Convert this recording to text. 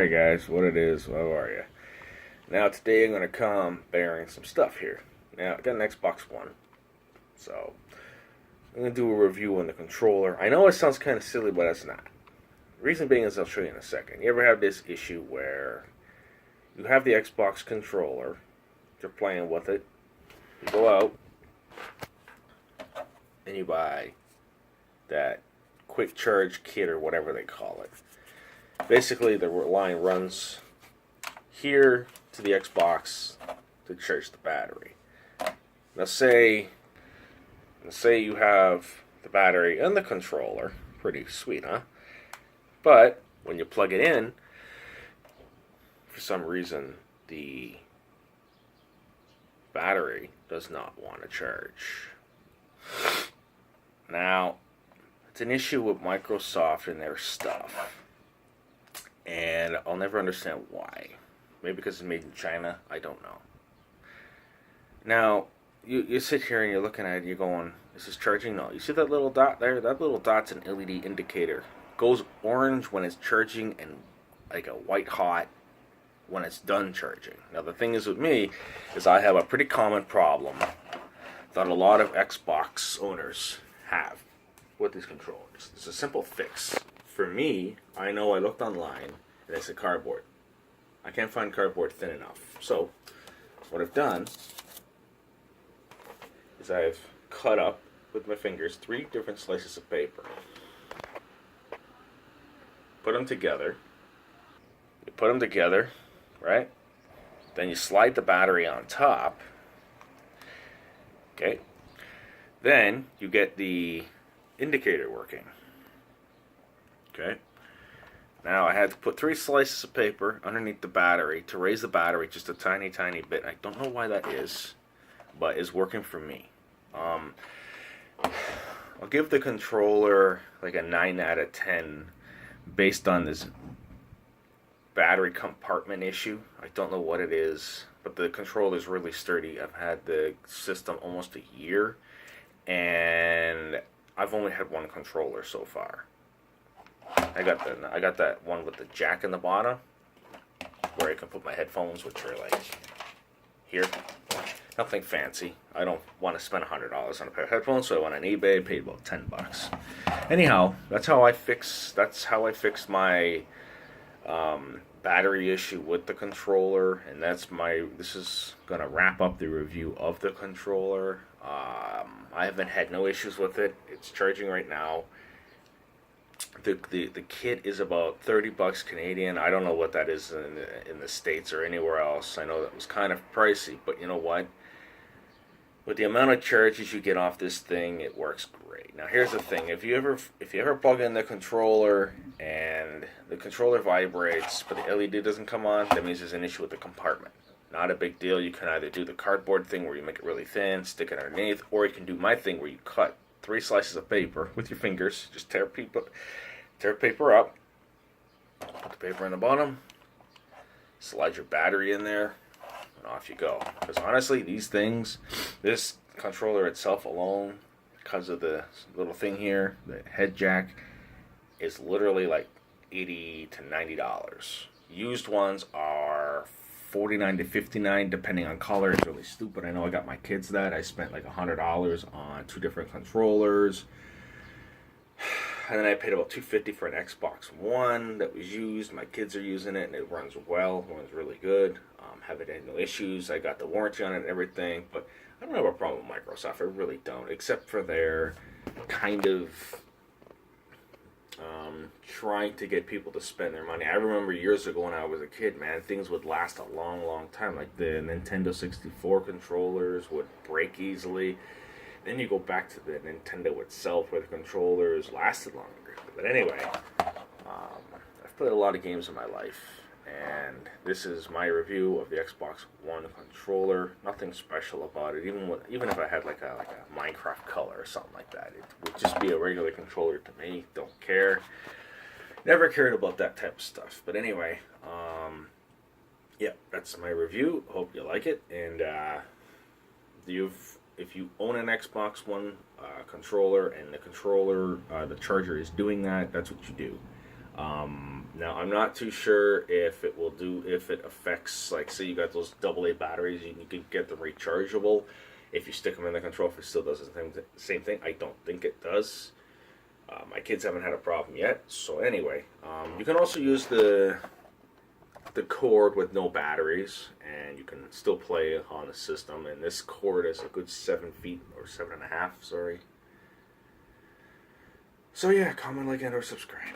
Hey guys, what it is, how are you? Now today I'm going to come bearing some stuff here. Now I got an Xbox One, so I'm going to do a review on the controller. I know it sounds kind of silly, but it's not. The reason being is I'll show you in a second. You ever have this issue where you have the Xbox controller, you're playing with it, you go out, and you buy that quick charge kit or whatever they call it. Basically the line runs here to the Xbox to charge the battery. Now say you have the battery and the controller. Pretty sweet, huh? But when you plug it in, for some reason the battery does not want to charge. Now, it's an issue with Microsoft and their stuff. And I'll never understand why. Maybe because it's made in China. I don't know. Now, you sit here and you're looking at it and you're going, is this charging? No. You see that little dot there? That little dot's an LED indicator. Goes orange when it's charging and like a white hot when it's done charging. Now, the thing is with me is I have a pretty common problem that a lot of Xbox owners have with these controllers. It's a simple fix. For me, I know I looked online and it's a cardboard. I can't find cardboard thin enough. So, what I've done is I've cut up with my fingers 3 different slices of paper. Put them together. You put them together, right? Then you slide the battery on top. Okay. Then you get the indicator working. Okay. Now I had to put 3 slices of paper underneath the battery to raise the battery just a tiny, tiny bit. I don't know why that is, but it's working for me. I'll give the controller like a 9 out of 10 based on this battery compartment issue. I don't know what it is, but the controller is really sturdy. I've had the system almost a year, and I've only had one controller so far. I got that one with the jack in the bottom, where I can put my headphones, which are like here. Nothing fancy. I don't want to spend $100 on a pair of headphones, so I went on eBay, paid about $10. Anyhow, that's how I fixed my battery issue with the controller, and this is gonna wrap up the review of the controller. I haven't had no issues with it. It's charging right now. The kit is about $30 Canadian. I don't know what that is in the States or anywhere else. I know that was kind of pricey, but you know what? With the amount of charges you get off this thing, it works great. Now here's the thing: if you ever plug in the controller and the controller vibrates, but the LED doesn't come on, that means there's an issue with the compartment. Not a big deal. You can either do the cardboard thing where you make it really thin, stick it underneath, or you can do my thing where you cut 3 slices of paper with your fingers. Just tear paper up, put the paper in the bottom, slide your battery in there, and off you go. Because honestly, this controller itself alone, because of the little thing here, the head jack, is literally like $80 to $90. Used ones are $49 to $59 depending on color. It's really stupid. I know I got my kids that. I spent like $100 on 2 different controllers. And then I paid about $250 for an Xbox One that was used. My kids are using it, and it runs well. It runs really good. Haven't had no issues. I got the warranty on it and everything. But I don't have a problem with Microsoft. I really don't, except for their kind of trying to get people to spend their money. I remember years ago when I was a kid, man, things would last a long, long time. Like the Nintendo 64 controllers would break easily. Then you go back to the Nintendo itself, where the controllers lasted longer. But anyway, I've played a lot of games in my life, and this is my review of the Xbox One controller. Nothing special about it. Even if I had like a Minecraft color or something like that, it would just be a regular controller to me. Don't care. Never cared about that type of stuff. But anyway, yeah, that's my review. Hope you like it, and if you own an Xbox One controller and the charger is doing that, that's what you do. Now I'm not too sure if it affects, like, say you got those AA batteries, you can get them rechargeable. If you stick them in the control, if it still does the same thing. I don't think it does. My kids haven't had a problem yet. So anyway, you can also use the cord with no batteries, and you can still play on the system. And this cord is a good 7 feet, or 7.5, sorry. So yeah, comment, like, and or subscribe.